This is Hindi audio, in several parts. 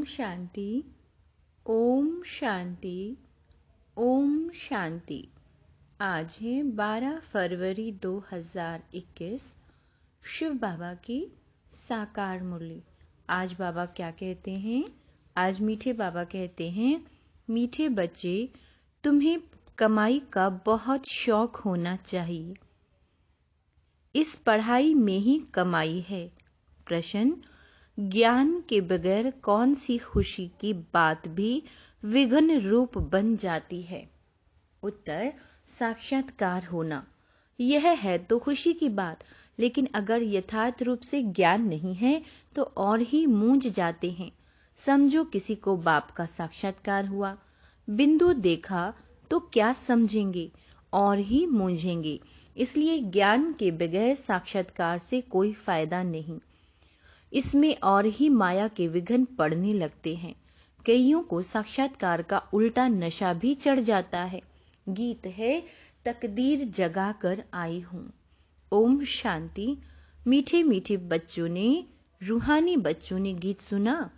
ओम शांति, ओम शांति, ओम शांति। आज है 12 फरवरी 2021, शिव बाबा की साकार मुरली। आज बाबा क्या कहते हैं? आज मीठे बाबा कहते हैं, मीठे बच्चे, तुम्हें कमाई का बहुत शौक होना चाहिए। इस पढ़ाई में ही कमाई है। प्रश्न, ज्ञान के बगैर कौन सी खुशी की बात भी विघ्न रूप बन जाती है? उत्तर, साक्षात्कार होना। यह है तो खुशी की बात, लेकिन अगर यथार्थ रूप से ज्ञान नहीं है तो और ही मूंझ जाते हैं। समझो किसी को बाप का साक्षात्कार हुआ, बिंदु देखा तो क्या समझेंगे, और ही मूंझेंगे। इसलिए ज्ञान के बगैर साक्षात्कार से कोई फायदा नहीं। इसमें और ही माया के विघ्न पड़ने लगते हैं। कईयों को साक्षात्कार का उल्टा नशा भी चढ़ जाता है। गीत है, तकदीर जगा कर आई हूँ। ओम शांति। मीठे मीठे बच्चों ने, रूहानी बच्चों ने गीत सुना।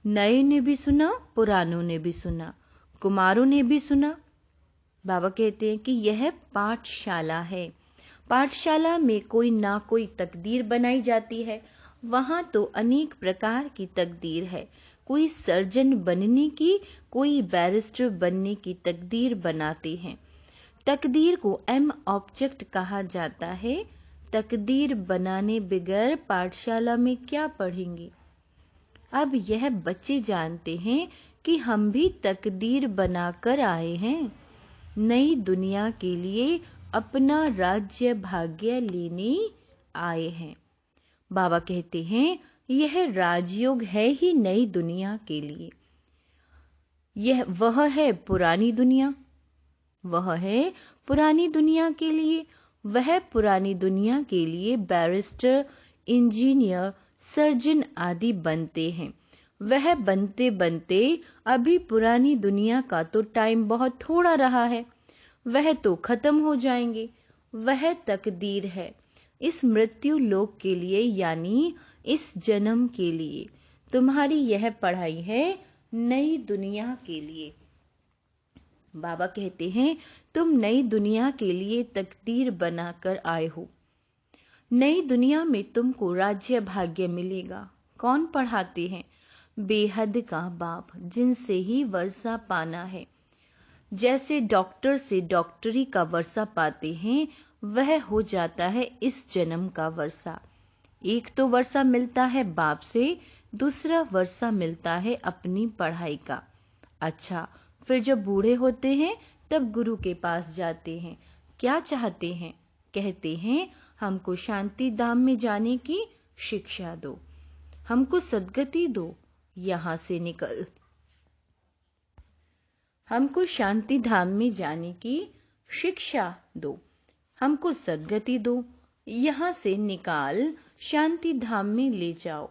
नए ने भी सुना, पुरानों ने भी सुना, कुमारों ने भी सुना। बाबा कहते हैं कि यह पाठशाला है। पाठशाला में कोई ना कोई तकदीर बनाई जाती है। वहां तो अनेक प्रकार की तकदीर है। कोई सर्जन बनने की, कोई बैरिस्टर बनने की तकदीर बनाते हैं। तकदीर को एम ऑब्जेक्ट कहा जाता है। तकदीर बनाने बगैर पाठशाला में क्या पढ़ेंगे? अब यह बच्चे जानते हैं कि हम भी तकदीर बनाकर आए हैं। नई दुनिया के लिए अपना राज्य भाग्य लेने आए हैं। बाबा कहते हैं, यह राजयोग है ही नई दुनिया के लिए। वह है पुरानी दुनिया। वह है पुरानी दुनिया के लिए। वह पुरानी दुनिया के लिए बैरिस्टर, इंजीनियर, सर्जन आदि बनते हैं। वह बनते बनते अभी पुरानी दुनिया का तो टाइम बहुत थोड़ा रहा है। वह तो खत्म हो जाएंगे। वह तकदीर है इस मृत्यु लोक के लिए, यानी इस जन्म के लिए। तुम्हारी यह पढ़ाई है नई दुनिया के लिए। बाबा कहते हैं, तुम नई दुनिया के लिए तकदीर बनाकर आए हो। नई दुनिया में तुमको राज्य भाग्य मिलेगा। कौन पढ़ाते हैं? बेहद का बाप, जिनसे ही वर्षा पाना है। जैसे डॉक्टर से डॉक्टरी का वर्षा पाते हैं, वह हो जाता है इस जन्म का वर्षा। एक तो वर्षा मिलता है बाप से, दूसरा वर्षा मिलता है अपनी पढ़ाई का। अच्छा, फिर जब बूढ़े होते हैं तब गुरु के पास जाते हैं। क्या चाहते हैं? कहते हैं, हमको शांति धाम में जाने की शिक्षा दो, हमको सद्गति दो, यहाँ से निकल। हमको शांति धाम में जाने की शिक्षा दो, हमको सद्गति दो, यहाँ से निकाल शांति धाम में ले जाओ।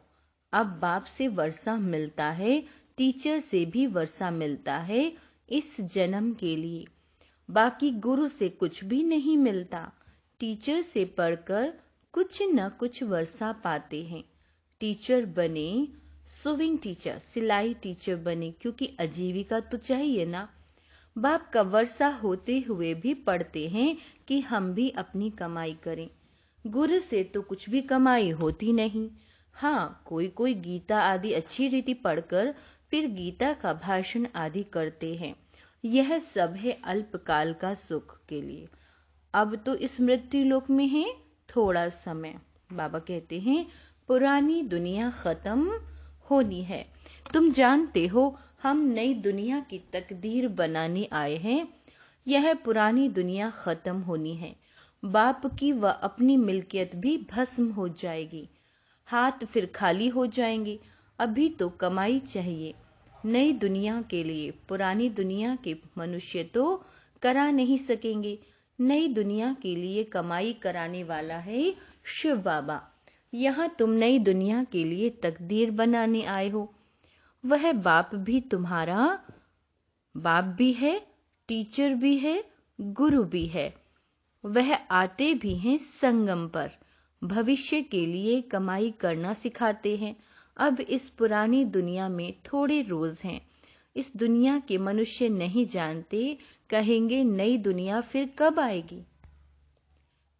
अब बाप से वर्षा मिलता है, टीचर से भी वर्षा मिलता है इस जन्म के लिए। बाकी गुरु से कुछ भी नहीं मिलता। टीचर से पढ़कर कुछ न कुछ वर्षा पाते हैं। टीचर बने, सुविंग टीचर, सिलाई टीचर बने, क्योंकि आजीविका तो चाहिए ना। बाप का वर्षा होते हुए भी पढ़ते हैं कि हम भी अपनी कमाई करें। गुरु से तो कुछ भी कमाई होती नहीं। हाँ, कोई कोई गीता आदि अच्छी रीति पढ़कर फिर गीता का भाषण आदि करते हैं। यह सब है अल्पकाल का सुख के लिए। अब तो इस मृत्यु लोक में है थोड़ा समय। बाबा कहते हैं, पुरानी दुनिया खत्म होनी है। तुम जानते हो, हम नई दुनिया की तकदीर बनाने आए हैं। यह पुरानी दुनिया खत्म होनी है। बाप की व अपनी मिल्कियत भी भस्म हो जाएगी। हाथ फिर खाली हो जाएंगे। अभी तो कमाई चाहिए नई दुनिया के लिए। पुरानी दुनिया के मनुष्य तो करा नहीं सकेंगे। नई दुनिया के लिए कमाई कराने वाला है शिव बाबा। यहाँ तुम नई दुनिया के लिए तकदीर बनाने आए हो। वह बाप भी तुम्हारा बाप भी है, टीचर भी है, गुरु भी है। वह आते भी हैं संगम पर। भविष्य के लिए कमाई करना सिखाते हैं। अब इस पुरानी दुनिया में थोड़े रोज हैं। इस दुनिया के मनुष्य नहीं जानते, कहेंगे नई दुनिया फिर कब आएगी।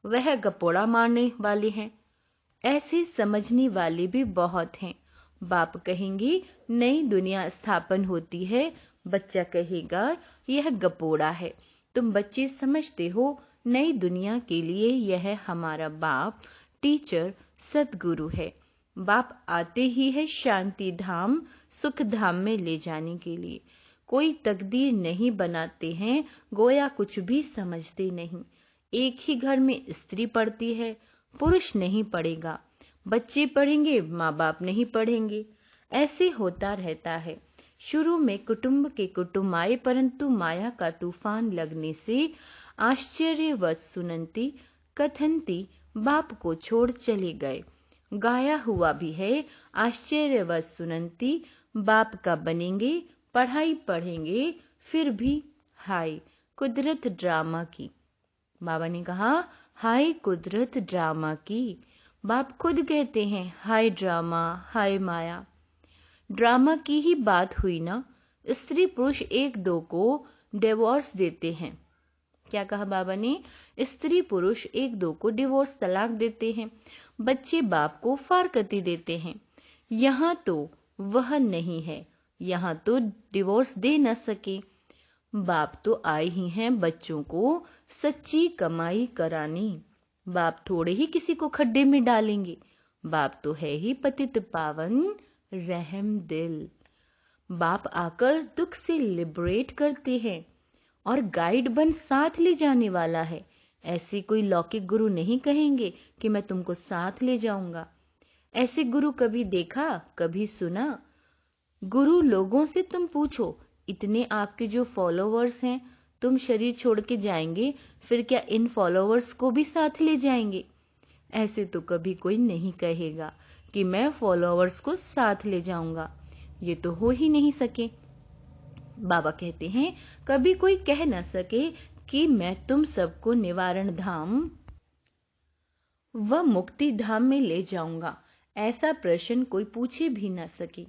वह गपोड़ा मारने वाले हैं। ऐसे समझने वाले भी बहुत हैं। बाप कहेंगे नई दुनिया स्थापन होती है, बच्चा कहेगा यह गपोड़ा है। तुम बच्चे समझते हो नई दुनिया के लिए यह हमारा बाप, टीचर, सदगुरु है। बाप आते ही है शांति धाम, सुख धाम में ले जाने के लिए। कोई तकदीर नहीं बनाते हैं, गोया कुछ भी समझते नहीं। एक ही घर में स्त्री पढ़ती है, पुरुष नहीं पढ़ेगा। बच्चे पढ़ेंगे, माँ बाप नहीं पढ़ेंगे। ऐसे होता रहता है। शुरू में कुटुंब के कुटुंब आए, परंतु माया का तूफान लगने से आश्चर्यवत सुनंती कथनती बाप को छोड़ चले गए। गाया हुआ भी है, आश्चर्यवत सुनंती बाप का बनेंगे, पढ़ाई पढ़ेंगे, फिर भी हाय कुदरत ड्रामा की। बाबा ने कहा हाय कुदरत ड्रामा की। बाप खुद कहते हैं हाय ड्रामा, हाय माया। ड्रामा की ही बात हुई ना। स्त्री पुरुष एक दो को डिवोर्स देते हैं। क्या कहा बाबा ने? स्त्री पुरुष एक दो को डिवोर्स, तलाक देते हैं। बच्चे बाप को फारकती देते हैं। यहाँ तो वह नहीं है। यहाँ तो डिवोर्स दे न सके। बाप तो आए ही हैं बच्चों को सच्ची कमाई करानी। बाप थोड़े ही किसी को खड्डे में डालेंगे। बाप तो है ही पतित पावन रहम दिल। बाप आकर दुख से लिबरेट करते हैं और गाइड बन साथ ले जाने वाला है। ऐसे कोई लौकिक गुरु नहीं कहेंगे कि मैं तुमको साथ ले जाऊंगा। ऐसे गुरु कभी देखा, कभी सुना? गुरु लोगों से तुम पूछो, इतने आपके जो फॉलोवर्स हैं, तुम शरीर छोड़ के जाएंगे, फिर क्या इन फॉलोवर्स को भी साथ ले जाएंगे? ऐसे तो कभी कोई नहीं कहेगा कि मैं फॉलोवर्स को साथ ले जाऊंगा। ये तो हो ही नहीं सके। बाबा कहते हैं कभी कोई कह न सके कि मैं तुम सबको निवारण धाम व मुक्ति धाम में ले जाऊंगा। ऐसा प्रश्न कोई पूछे भी न सके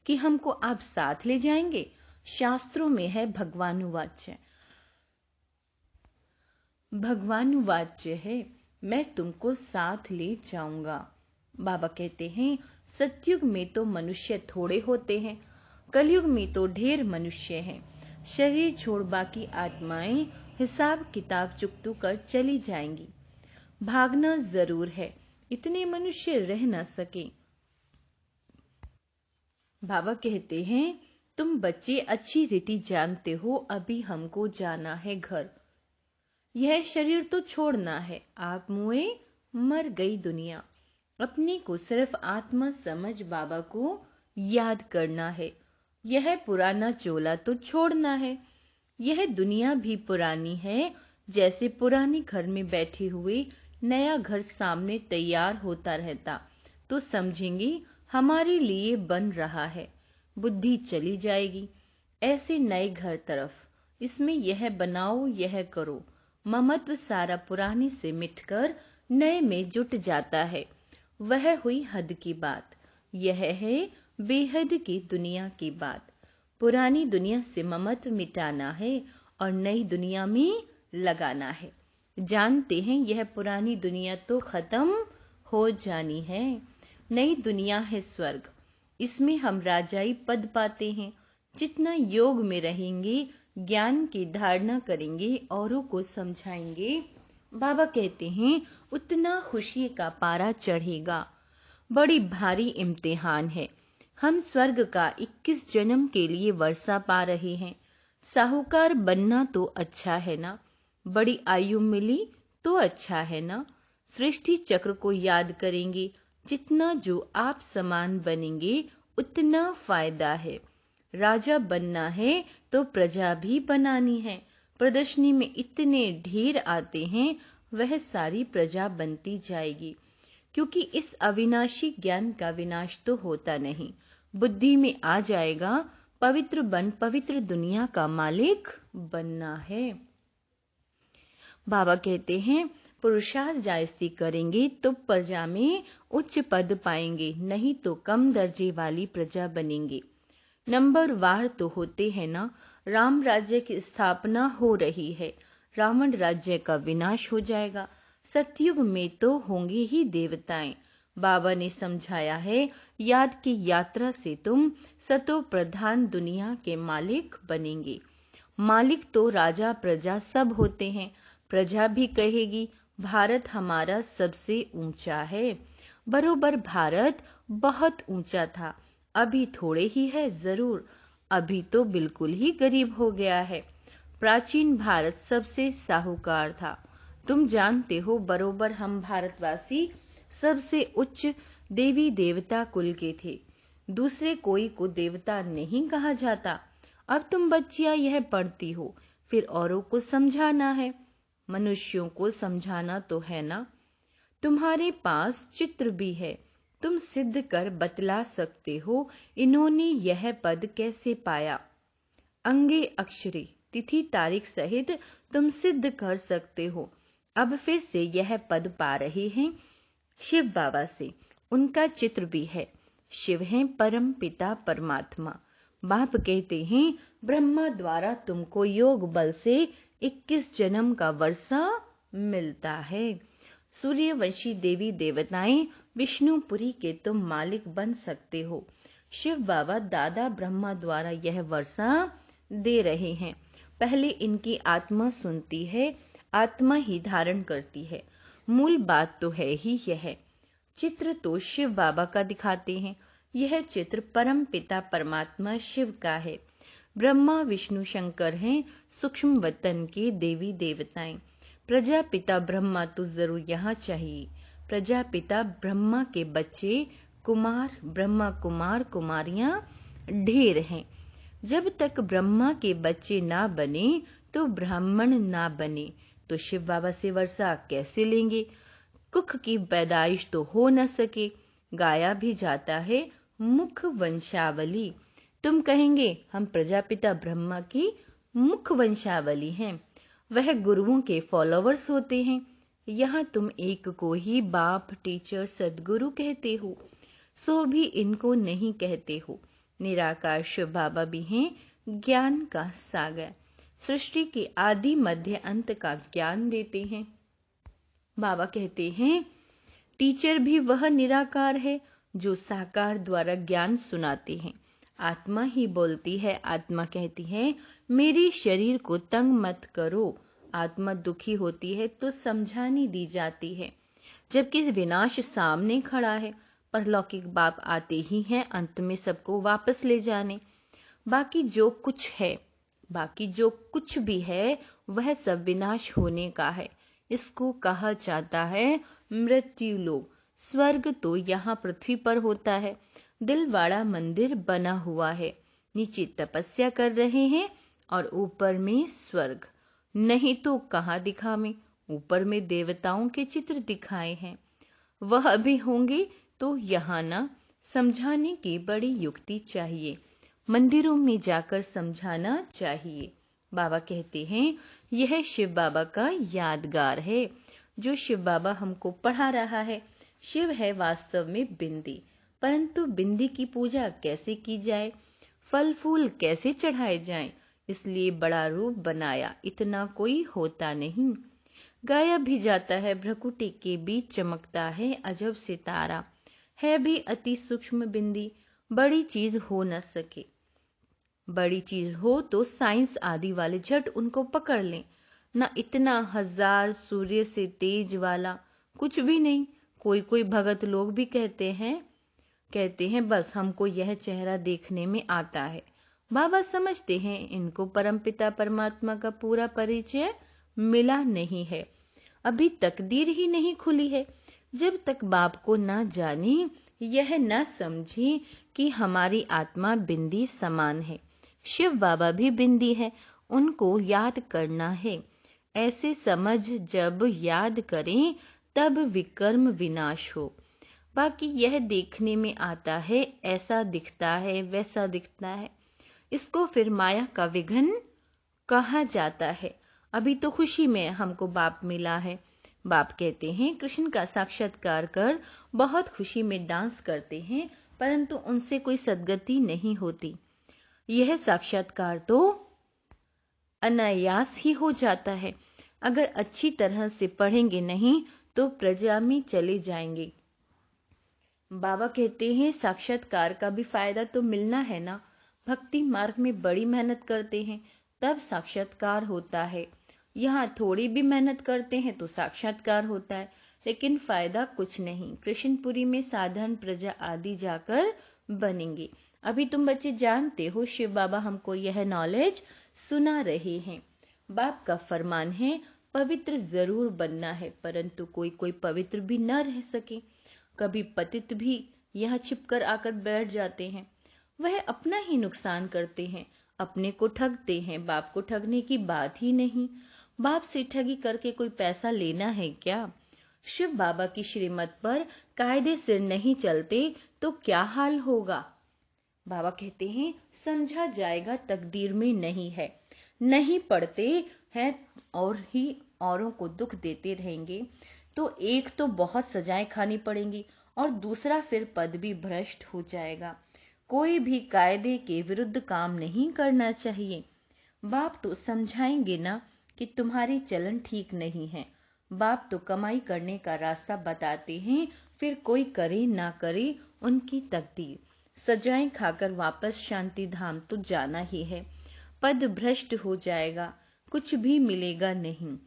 कि हमको आप साथ ले जाएंगे। शास्त्रों में है भगवानुवाच्य। भगवानुवाच्य है, मैं तुमको साथ ले जाऊंगा। बाबा कहते हैं सतयुग में तो मनुष्य थोड़े होते हैं, कलयुग में तो ढेर मनुष्य हैं। शरीर छोड़ बाकी आत्माएं हिसाब किताब चुकतू कर चली जाएंगी। भागना जरूर है, इतने मनुष्य रह न सके। बाबा कहते हैं तुम बच्चे अच्छी रीति जानते हो, अभी हमको जाना है घर। यह शरीर तो छोड़ना है। आप मुए, मर गई दुनिया। अपने को सिर्फ आत्मा समझ बाबा को याद करना है। यह पुराना चोला तो छोड़ना है। यह दुनिया भी पुरानी है। जैसे पुराने घर में बैठे हुए नया घर सामने तैयार होता रहता तो समझेंगे हमारे लिए बन रहा है। बुद्धि चली जाएगी ऐसे नए घर तरफ, इसमें यह बनाओ, यह करो। ममत्व सारा पुराने से मिटकर नए में जुट जाता है। वह हुई हद की बात। यह है बेहद की दुनिया की बात। पुरानी दुनिया से ममत्व मिटाना है और नई दुनिया में लगाना है। जानते हैं यह पुरानी दुनिया तो खत्म हो जानी है। नई दुनिया है स्वर्ग। इसमें हम राजाई पद पाते हैं। जितना योग में रहेंगे, ज्ञान की धारणा करेंगे, औरों को समझाएंगे, बाबा कहते हैं उतना खुशी का पारा चढ़ेगा। बड़ी भारी इम्तिहान है। हम स्वर्ग का 21 जन्म के लिए वर्षा पा रहे हैं। साहूकार बनना तो अच्छा है ना, बड़ी आयु मिली तो अच्छा है ना। सृष्टि चक्र को याद करेंगे, जितना जो आप समान बनेंगे उतना फायदा है। राजा बनना है तो प्रजा भी बनानी है। प्रदर्शनी में इतने ढेर आते हैं, वह सारी प्रजा बनती जाएगी, क्योंकि इस अविनाशी ज्ञान का विनाश तो होता नहीं। बुद्धि में आ जाएगा, पवित्र बन पवित्र दुनिया का मालिक बनना है। बाबा कहते हैं पुरुषार्थ जायज़ी करेंगे तो प्रजा में उच्च पद पाएंगे, नहीं तो कम दर्जे वाली प्रजा बनेंगे। नंबर वार तो होते हैं ना। राम राज्य की स्थापना हो रही है, रावण राज्य का विनाश हो जाएगा। सतयुग में तो होंगे ही देवताएं। बाबा ने समझाया है, याद की यात्रा से तुम सतो प्रधान दुनिया के मालिक बनेंगे। मालिक तो राजा प्रजा सब होते हैं। प्रजा भी कहेगी भारत हमारा सबसे ऊंचा है। बरोबर भारत बहुत ऊंचा था, अभी थोड़े ही है जरूर, अभी तो बिल्कुल ही गरीब हो गया है। प्राचीन भारत सबसे साहूकार था। तुम जानते हो बरोबर हम भारतवासी सबसे उच्च देवी देवता कुल के थे। दूसरे कोई को देवता नहीं कहा जाता। अब तुम बच्चियां यह पढ़ती हो, फिर औरों को समझाना है। मनुष्यों को समझाना तो है ना। तुम्हारे पास चित्र भी है, तुम सिद्ध कर बतला सकते हो इन्होंने यह पद कैसे पाया। अंगे अक्षरे तिथि तारीख सहित तुम सिद्ध कर सकते हो। अब फिर से यह पद पा रहे हैं शिव बाबा से। उनका चित्र भी है। शिव हैं परम पिता परमात्मा। बाप कहते हैं ब्रह्मा द्वारा तुमको योग बल से 21 जन्म का वर्षा मिलता है। सूर्यवंशी देवी देवताएं विष्णुपुरी के तुम मालिक बन सकते हो। शिव बाबा दादा ब्रह्मा द्वारा यह वर्षा दे रहे हैं। पहले इनकी आत्मा सुनती है, आत्मा ही धारण करती है। मूल बात तो है ही यह। चित्र तो शिव बाबा का दिखाते हैं। यह चित्र परम पिता परमात्मा शिव का है। ब्रह्मा विष्णु शंकर हैं सूक्ष्म वतन के देवी देवताएं। प्रजापिता ब्रह्मा तो जरूर यहाँ चाहिए। प्रजापिता ब्रह्मा के बच्चे कुमार ब्रह्मा कुमार कुमारियां ढेर हैं। जब तक ब्रह्मा के बच्चे ना बने तो ब्राह्मण ना बने तो शिव बाबा से वर्षा कैसे लेंगे। कुख की पैदाइश तो हो न सके। गाया भी जाता है मुख वंशावली। तुम कहेंगे हम प्रजापिता ब्रह्मा की मुख वंशावली हैं। वह गुरुओं के फॉलोवर्स होते हैं। यहाँ तुम एक को ही बाप टीचर सदगुरु कहते हो, सो भी इनको नहीं कहते हो। निराकार शिव बाबा भी हैं ज्ञान का सागर। सृष्टि के आदि मध्य अंत का ज्ञान देते हैं। बाबा कहते हैं टीचर भी वह निराकार है जो साकार द्वारा ज्ञान सुनाते हैं। आत्मा ही बोलती है। आत्मा कहती है मेरे शरीर को तंग मत करो। आत्मा दुखी होती है तो समझानी दी जाती है। जबकि विनाश सामने खड़ा है। परलौकिक बाप आते ही हैं अंत में सबको वापस ले जाने। बाकी जो कुछ भी है वह सब विनाश होने का है। इसको कहा जाता है मृत्यु लोक। स्वर्ग तो यहाँ पृथ्वी पर होता है। दिलवाड़ा मंदिर बना हुआ है। नीचे तपस्या कर रहे हैं और ऊपर में स्वर्ग। नहीं तो कहाँ दिखावें। ऊपर में देवताओं के चित्र दिखाए हैं, वह भी होंगे तो यहाँ ना। समझाने की बड़ी युक्ति चाहिए। मंदिरों में जाकर समझाना चाहिए। बाबा कहते हैं यह शिव बाबा का यादगार है जो शिव बाबा हमको पढ़ा रहा है। शिव है वास्तव में बिंदी, परंतु बिंदी की पूजा कैसे की जाए, फल फूल कैसे चढ़ाए जाएं, इसलिए बड़ा रूप बनाया। इतना कोई होता नहीं। गाया भी जाता है भ्रकुटी के बीच चमकता है अजब सितारा। है भी अति सूक्ष्म बिंदी, बड़ी चीज हो न सके। बड़ी चीज हो तो साइंस आदि वाले झट उनको पकड़ लें। न इतना हजार सूर्य से तेज वाला कुछ भी नहीं। कोई कोई भगत लोग भी कहते हैं बस हमको यह चेहरा देखने में आता है। बाबा समझते हैं इनको परमपिता परमात्मा का पूरा परिचय मिला नहीं है। अभी तकदीर ही नहीं खुली है। जब तक बाप को न जाने, यह न समझे कि हमारी आत्मा बिंदी समान है। शिव बाबा भी बिंदी है, उनको याद करना है। ऐसे समझ जब याद करें तब विकर्म विनाश हो। बाकी यह देखने में आता है, ऐसा दिखता है वैसा दिखता है। इसको फिर माया का विघन कहा जाता है। अभी तो खुशी में हमको बाप मिला है। बाप कहते हैं कृष्ण का साक्षात्कार कर बहुत खुशी में डांस करते हैं, परंतु उनसे कोई सद्गति नहीं होती। यह साक्षात्कार तो अनायास ही हो जाता है। अगर अच्छी तरह से पढ़ेंगे नहीं तो प्रजा में चले जाएंगे। बाबा कहते हैं साक्षात्कार का भी फायदा तो मिलना है ना। भक्ति मार्ग में बड़ी मेहनत करते हैं तब साक्षात्कार होता है। यहाँ थोड़ी भी मेहनत करते हैं तो साक्षात्कार होता है, लेकिन फायदा कुछ नहीं। कृष्णपुरी में साधारण प्रजा आदि जाकर बनेंगे। अभी तुम बच्चे जानते हो शिव बाबा हमको यह नॉलेज सुना रहे हैं। बाप का फरमान है पवित्र जरूर बनना है, परंतु कोई कोई पवित्र भी न रह सके। कभी पतित भी यहाँ छिपकर आकर बैठ जाते हैं। वह अपना ही नुकसान करते हैं, अपने को ठगते हैं। बाप को ठगने की बात ही नहीं। बाप से ठगी करके कोई पैसा लेना है क्या? शिव बाबा की श्रीमत पर कायदे से नहीं चलते तो क्या हाल होगा? बाबा कहते हैं समझा जाएगा तकदीर में नहीं है। नहीं पढ़ते हैं और ही औरों को दुख देते रहेंगे तो एक तो बहुत सजाएं खानी पड़ेंगी और दूसरा फिर पद भी भ्रष्ट हो जाएगा। कोई भी कायदे के विरुद्ध काम नहीं करना चाहिए। बाप तो समझाएंगे ना कि तुम्हारी चलन ठीक नहीं है। बाप तो कमाई करने का रास्ता बताते हैं, फिर कोई करे ना करे उनकी तकदीर। सजाएं खाकर वापस शांति धाम तो जाना ही है। पद भ्रष्ट हो जाएगा, कुछ भी मिलेगा नहीं।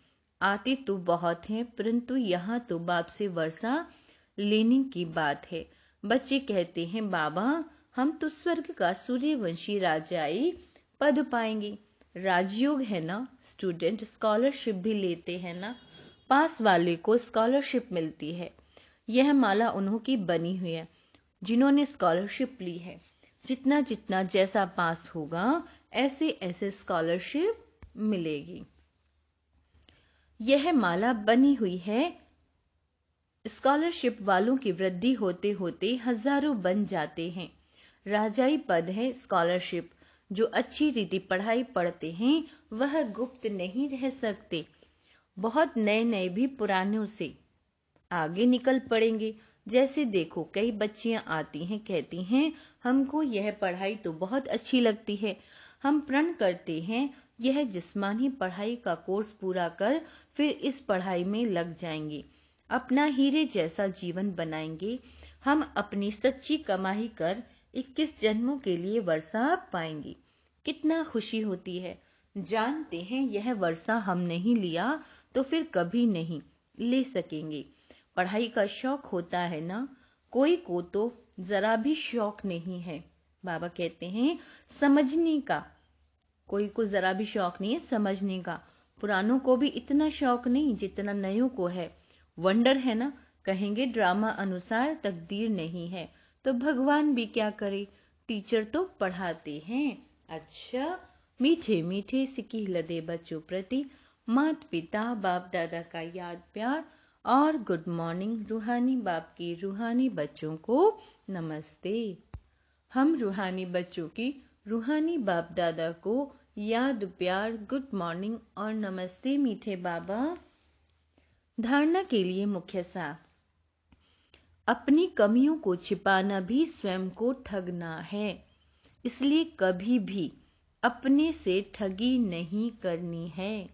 आते तो बहुत हैं, परंतु यहाँ तो बाप से वर्षा लेने की बात है। बच्चे कहते हैं बाबा हम तो स्वर्ग का सूर्यवंशी राजाई पद पाएंगे। राजयोग है ना। स्टूडेंट स्कॉलरशिप भी लेते हैं ना। पास वाले को स्कॉलरशिप मिलती है। यह माला उन्हों की बनी हुई है जिन्होंने स्कॉलरशिप ली है। जितना जितना जैसा पास होगा ऐसे ऐसे स्कॉलरशिप मिलेगी। यह माला बनी हुई है। स्कॉलरशिप वालों की वृद्धि होते होते हजारों बन जाते हैं। राजाई पद है स्कॉलरशिप। जो अच्छी रीति पढ़ाई पढ़ते हैं वह गुप्त नहीं रह सकते। बहुत नए नए भी पुरानों से आगे निकल पड़ेंगे। जैसे देखो कई बच्चियां आती हैं, कहती हैं हमको यह पढ़ाई तो बहुत अच्छी लगती है। हम प्रण करते हैं यह जिस्मानी पढ़ाई का कोर्स पूरा कर फिर इस पढ़ाई में लग जाएंगे। अपना हीरे जैसा जीवन बनाएंगे। हम अपनी सच्ची कमाई कर 21 जन्मों के लिए वर्षा पाएंगे। कितना खुशी होती है। जानते हैं यह वर्षा हम नहीं लिया तो फिर कभी नहीं ले सकेंगे। पढ़ाई का शौक होता है ना। कोई को तो जरा भी शौक नहीं है। बाबा कहते हैं समझने का। कोई को जरा भी शौक नहीं है समझने का। पुरानों को भी इतना शौक नहीं जितना नयों को है। वंडर है ना। कहेंगे ड्रामा अनुसार तकदीर नहीं है तो भगवान भी क्या करे। टीचर तो पढ़ाते हैं। अच्छा मीठे मीठे सिकी लदे बच्चों प्रति माता पिता बाप दादा का याद प्यार और गुड मॉर्निंग। रूहानी बाप की रूहानी बच्चों को नमस्ते। हम रूहानी बच्चों की रूहानी बाप दादा को याद प्यार गुड मॉर्निंग और नमस्ते मीठे बाबा। धारणा के लिए मुख्य सार। अपनी कमियों को छिपाना भी स्वयं को ठगना है। इसलिए कभी भी अपने से ठगी नहीं करनी है।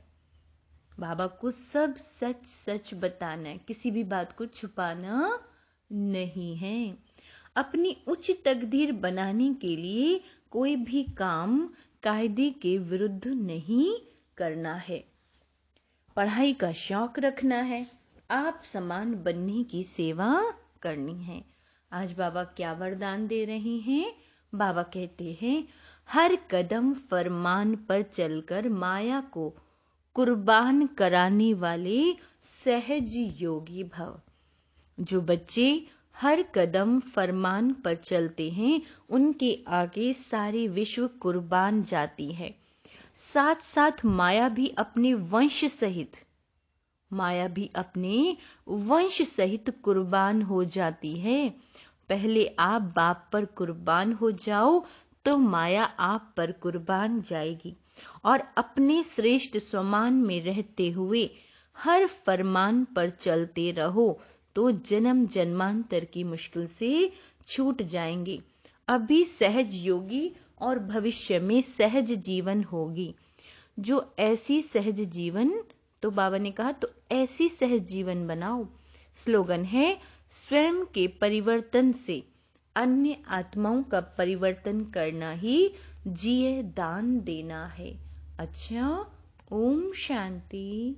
बाबा को सब सच सच बताना है, किसी भी बात को छुपाना नहीं है। अपनी उच्च तकदीर बनाने के लिए कोई भी काम कायदे के विरुद्ध नहीं करना है। पढ़ाई का शौक रखना है। आप समान बनने की सेवा करनी है। आज बाबा क्या वरदान दे रहे हैं? बाबा कहते हैं हर कदम फरमान पर चलकर माया को कुर्बान कराने वाले सहज योगी भव। जो बच्चे हर कदम फरमान पर चलते हैं उनके आगे सारी विश्व कुर्बान जाती है। साथ साथ माया भी अपने वंश सहित कुर्बान हो जाती है। पहले आप बाप पर कुर्बान हो जाओ तो माया आप पर कुर्बान जाएगी और अपने श्रेष्ठ स्वमान में रहते हुए हर फरमान पर चलते रहो तो जन्म जन्मांतर की मुश्किल से छूट जाएंगे। अभी सहज योगी और भविष्य में सहज जीवन होगी। जो ऐसी सहज जीवन, तो बाबा ने कहा तो ऐसी सहज जीवन बनाओ। स्लोगन है, स्वयं के परिवर्तन से अन्य आत्माओं का परिवर्तन करना ही जिए दान देना है। अच्छा, ओम शांति।